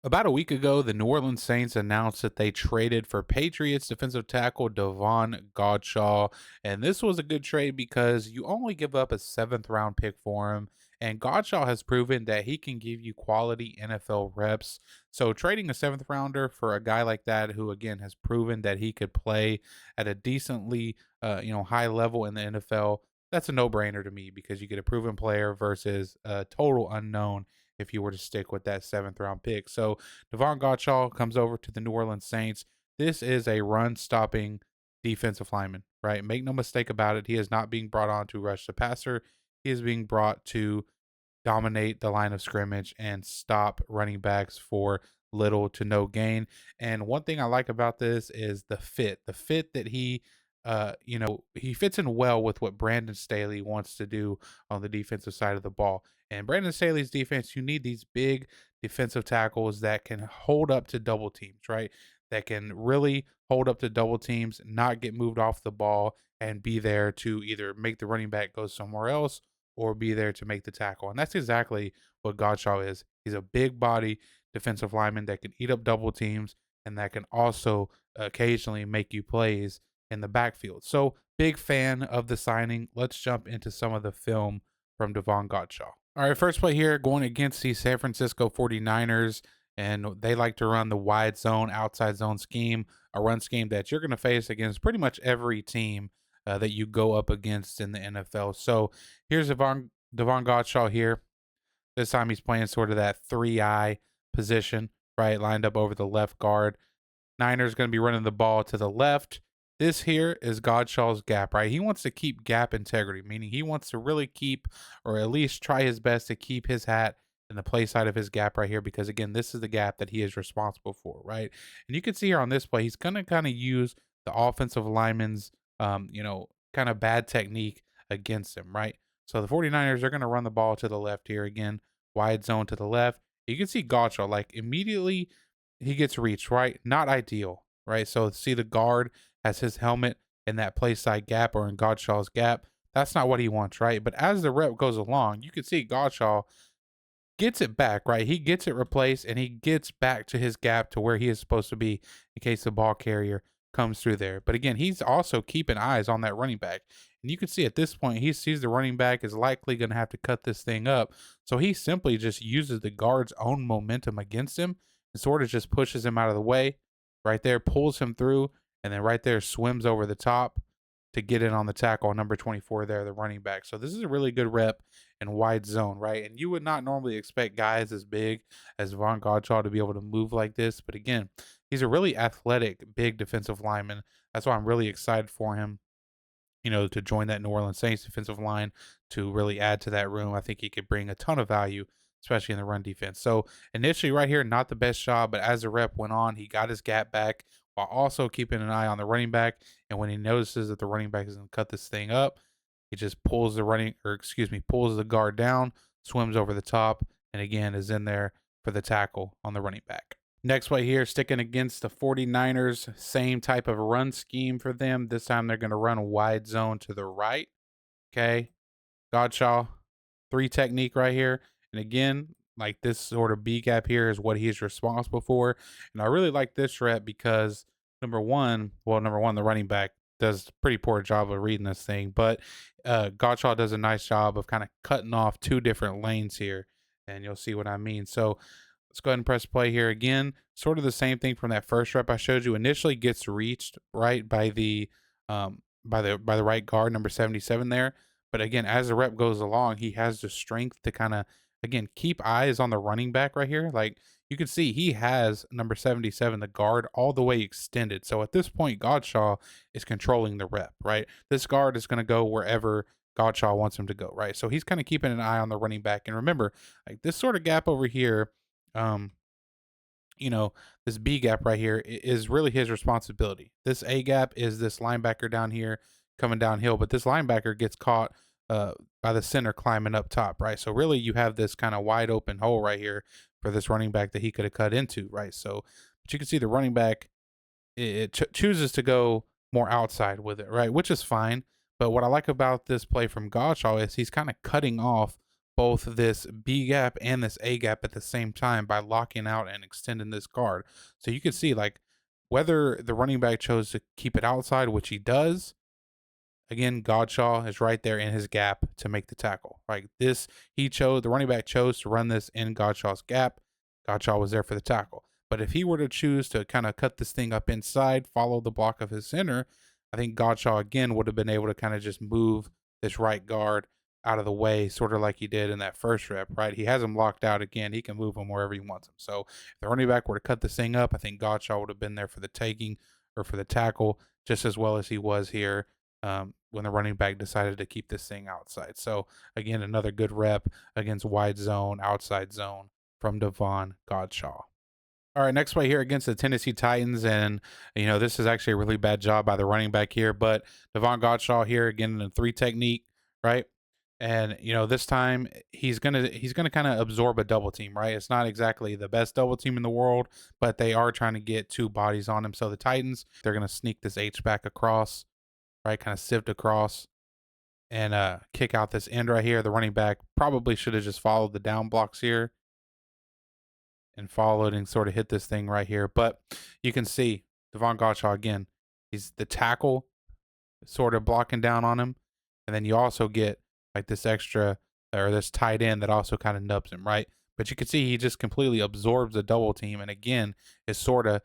About a week ago, the New Orleans Saints announced that they traded for Patriots defensive tackle Davon Godchaux. And this was a good trade because you only give up a seventh round pick for him. And Godchaux has proven that he can give you quality NFL reps. So trading a seventh rounder for a guy like that, who again has proven that he could play at a decently, high level in the NFL, that's a no brainer to me because you get a proven player versus a total unknown if you were to stick with that seventh round pick. So Davon Godchaux comes over to the New Orleans Saints. This is a run stopping defensive lineman, right? Make no mistake about it. He is not being brought on to rush the passer. He is being brought to dominate the line of scrimmage and stop running backs for little to no gain. And one thing I like about this is the fit that he fits in well with what Brandon Staley wants to do on the defensive side of the ball. And Brandon Staley's defense, you need these big defensive tackles that can hold up to double teams, right? That can really hold up to double teams, not get moved off the ball, and be there to either make the running back go somewhere else or be there to make the tackle. And that's exactly what Godchaux is. He's a big body defensive lineman that can eat up double teams and that can also occasionally make you plays in the backfield. So, big fan of the signing. Let's jump into some of the film from Davon Godchaux. All right, first play here going against the San Francisco 49ers, and they like to run the wide zone, outside zone scheme, a run scheme that you're going to face against pretty much every team that you go up against in the NFL. So here's Davon Godchaux here. This time he's playing sort of that 3-eye position, right? Lined up over the left guard. Niners going to be running the ball to the left. This here is Godshaw's gap, right? He wants to keep gap integrity, meaning he wants to really keep, or at least try his best to keep his hat in the play side of his gap right here, because again, this is the gap that he is responsible for, right? And you can see here on this play, he's going to kind of use the offensive lineman's, kind of bad technique against him, right? So the 49ers are going to run the ball to the left here again, wide zone to the left. You can see Godchaux, like immediately he gets reached, right? Not ideal, right? So see the guard has his helmet in that play side gap or in Godshaw's gap. That's not what he wants, right? But as the rep goes along, you can see Godshaw gets it back, right? He gets it replaced and he gets back to his gap to where he is supposed to be in case the ball carrier comes through there. But again, he's also keeping eyes on that running back. And you can see at this point, he sees the running back is likely going to have to cut this thing up. So he simply just uses the guard's own momentum against him and sort of just pushes him out of the way right there, pulls him through, and then right there swims over the top to get in on the tackle, number 24 there, the running back. So this is a really good rep in wide zone, right? And you would not normally expect guys as big as Von Godchaux to be able to move like this. But again, he's a really athletic, big defensive lineman. That's why I'm really excited for him, to join that New Orleans Saints defensive line to really add to that room. I think he could bring a ton of value, especially in the run defense. So initially, right here, not the best job, but as the rep went on, he got his gap back while also keeping an eye on the running back. And when he notices that the running back is going to cut this thing up, he just pulls the guard down, swims over the top, and again is in there for the tackle on the running back. Next play here, sticking against the 49ers, same type of run scheme for them. This time they're going to run a wide zone to the right. Okay. Godshaw, three technique right here. And again, like this sort of B gap here is what he's responsible for. And I really like this rep because number one, the running back does a pretty poor job of reading this thing, but Godshaw does a nice job of kind of cutting off two different lanes here. And you'll see what I mean. So let's go ahead and press play here again. Sort of the same thing from that first rep I showed you. Initially gets reached right by the right guard, number 77 there. But again, as the rep goes along, he has the strength to kind of again keep eyes on the running back right here. Like you can see, he has number 77, the guard, all the way extended. So at this point, Godshaw is controlling the rep, right? This guard is going to go wherever Godshaw wants him to go, right? So he's kind of keeping an eye on the running back. And remember, like this sort of gap over here, um, this B gap right here is really his responsibility. This A gap is this linebacker down here coming downhill, but this linebacker gets caught by the center climbing up top, right? So really, you have this kind of wide open hole right here for this running back that he could have cut into, right? So, but you can see the running back it chooses to go more outside with it, right? Which is fine. But what I like about this play from Gottschall is he's kind of cutting off both this B gap and this A gap at the same time by locking out and extending this guard. So you can see like whether the running back chose to keep it outside, which he does. Again, Godchaux is right there in his gap to make the tackle. Right, this the running back chose to run this in Godchaux's gap. Godchaux was there for the tackle. But if he were to choose to kind of cut this thing up inside, follow the block of his center, I think Godchaux again would have been able to kind of just move this right guard out of the way, sort of like he did in that first rep. Right, he has him locked out again. He can move him wherever he wants him. So if the running back were to cut this thing up, I think Godchaux would have been there for the taking or for the tackle just as well as he was here when the running back decided to keep this thing outside. So again, another good rep against wide zone, outside zone from Davon Godchaux. All right, next play here against the Tennessee Titans, and this is actually a really bad job by the running back here, but Davon Godchaux here again in the three technique, right? And this time he's gonna kind of absorb a double team, right? It's not exactly the best double team in the world, but they are trying to get two bodies on him. So the Titans, they're gonna sneak this H back across, right? Kind of sift across and kick out this end right here. The running back probably should have just followed the down blocks here and followed and sort of hit this thing right here. But you can see Davon Godchaux again. He's the tackle sort of blocking down on him. And then you also get like this extra or this tight end that also kind of nubs him, right? But you can see he just completely absorbs the double team and again is sort of,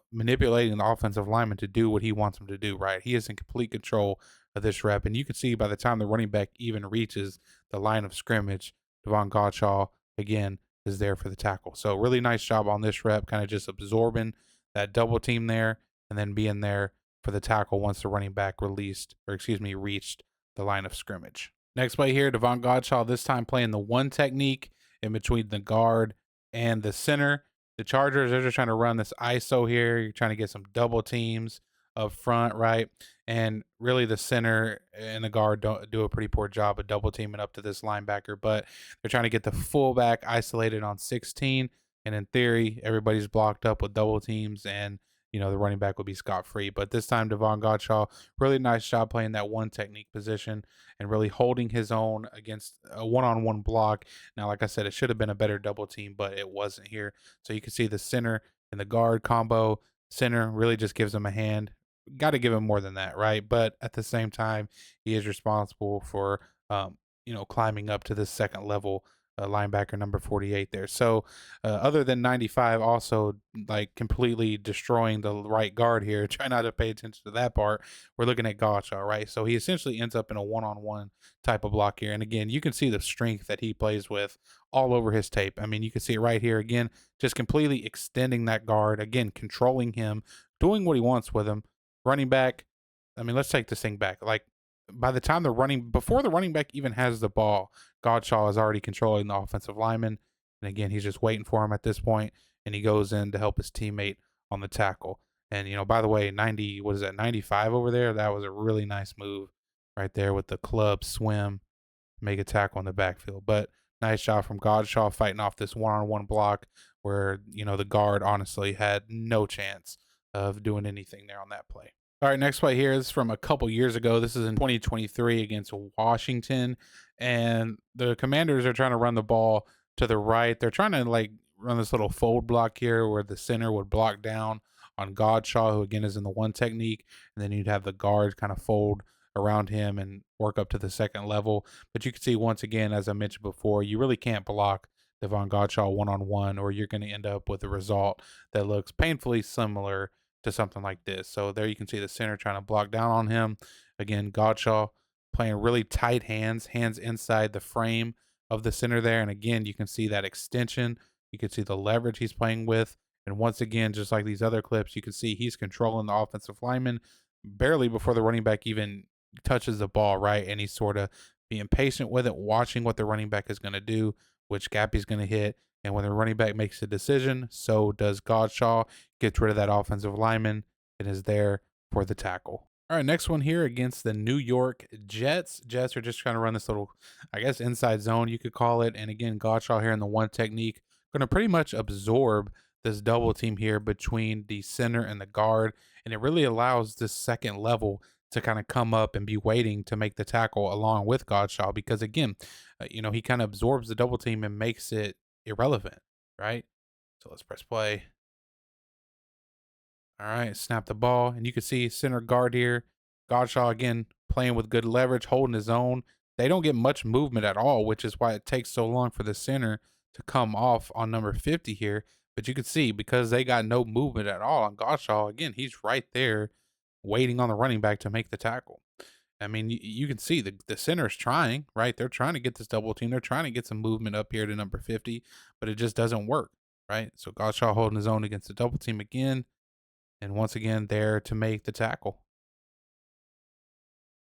manipulating the offensive lineman to do what he wants him to do, right? He is in complete control of this rep. And you can see by the time the running back even reaches the line of scrimmage, Davon Godchaux again is there for the tackle. So really nice job on this rep, kind of just absorbing that double team there and then being there for the tackle once the running back reached the line of scrimmage. Next play here, Davon Godchaux this time playing the one technique in between the guard and the center. The Chargers, they're just trying to run this ISO here. You're trying to get some double teams up front, right? And really the center and the guard don't do a pretty poor job of double teaming up to this linebacker, but they're trying to get the fullback isolated on 16. And in theory, everybody's blocked up with double teams and the running back will be scot-free. But this time, Davon Godchaux, really nice job playing that one technique position and really holding his own against a one-on-one block. Now, like I said, it should have been a better double team, but it wasn't here. So you can see the center and the guard combo. Center really just gives him a hand. Got to give him more than that, right? But at the same time, he is responsible for, climbing up to this second level linebacker number 48 there. So other than 95 also like completely destroying the right guard here, try not to pay attention to that part. We're looking at Godchaux, right? So he essentially ends up in a one-on-one type of block here. And again, you can see the strength that he plays with all over his tape. I mean, you can see it right here again, just completely extending that guard, again, controlling him, doing what he wants with him. Running back, I mean, let's take this thing back. Like before the running back even has the ball, Godchaux is already controlling the offensive lineman. And again, he's just waiting for him at this point, and he goes in to help his teammate on the tackle. And by the way, 95 over there? That was a really nice move right there with the club swim, make a tackle in the backfield. But nice job from Godchaux fighting off this one-on-one block where, the guard honestly had no chance of doing anything there on that play. All right, next play here is from a couple years ago. This is in 2023 against Washington, and the Commanders are trying to run the ball to the right. They're trying to like run this little fold block here where the center would block down on Godchaux, who again is in the one technique, and then you'd have the guards kind of fold around him and work up to the second level. But you can see once again, as I mentioned before, you really can't block Davon Godchaux one-on-one, or you're going to end up with a result that looks painfully similar to something like this. So there you can see the center trying to block down on him. Again, Godchaux playing really tight hands inside the frame of the center there. And again, you can see that extension. You can see the leverage he's playing with. And once again, just like these other clips, you can see he's controlling the offensive lineman barely before the running back even touches the ball, right? And he's sort of being patient with it, watching what the running back is going to do, which gap he's going to hit. And when the running back makes a decision, so does Godchaux, gets rid of that offensive lineman and is there for the tackle. All right, next one here against the New York Jets. Jets are just trying to run this little, I guess, inside zone, you could call it. And again, Godchaux here in the one technique, going to pretty much absorb this double team here between the center and the guard. And it really allows this second level to kind of come up and be waiting to make the tackle along with Godchaux because again, he kind of absorbs the double team and makes it irrelevant, right? So let's press play. All right, snap the ball, and you can see center guard here. Godchaux again playing with good leverage, holding his own. They don't get much movement at all, which is why it takes so long for the center to come off on number 50 here. But you can see because they got no movement at all on Godchaux, again, he's right there waiting on the running back to make the tackle. I mean, you can see the center is trying, right? They're trying to get this double team. They're trying to get some movement up here to number 50, but it just doesn't work, right? So Godchaux holding his own against the double team again and once again there to make the tackle.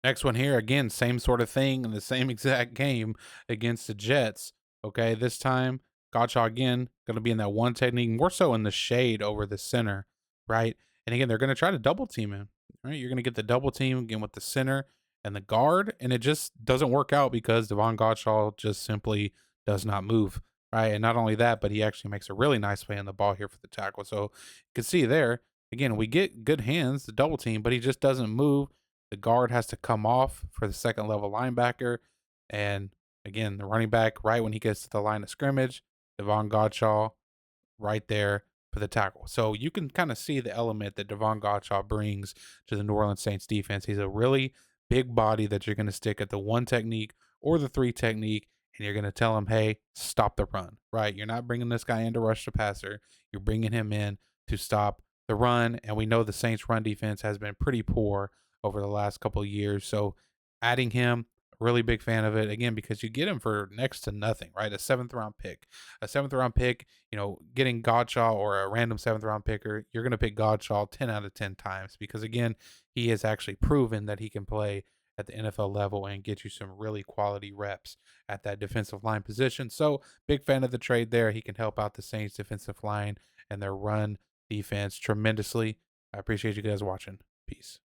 Next one here, again, same sort of thing in the same exact game against the Jets. Okay, this time, Gotcha again, going to be in that one technique, more so in the shade over the center, right? And again, they're going to try to double team him, right? You're going to get the double team again with the center and the guard, and it just doesn't work out because Davon Godchaux just simply does not move, right? And not only that, but he actually makes a really nice play on the ball here for the tackle. So you can see there, again, we get good hands, the double team, but he just doesn't move. The guard has to come off for the second level linebacker. And again, the running back, right when he gets to the line of scrimmage, Davon Godchaux right there for the tackle. So you can kind of see the element that Davon Godchaux brings to the New Orleans Saints defense. He's a really big body that you're going to stick at the one technique or the three technique, and you're going to tell him, hey, stop the run, right? You're not bringing this guy in to rush the passer. You're bringing him in to stop the run. And we know the Saints run defense has been pretty poor over the last couple of years. So adding him, really big fan of it again because you get him for next to nothing, right? A seventh round pick. Getting Godchaux or a random seventh round picker, you're going to pick Godchaux 10 out of 10 times because again, he has actually proven that he can play at the NFL level and get you some really quality reps at that defensive line position. So big fan of the trade there. He can help out the Saints defensive line and their run defense tremendously. I appreciate you guys watching. Peace.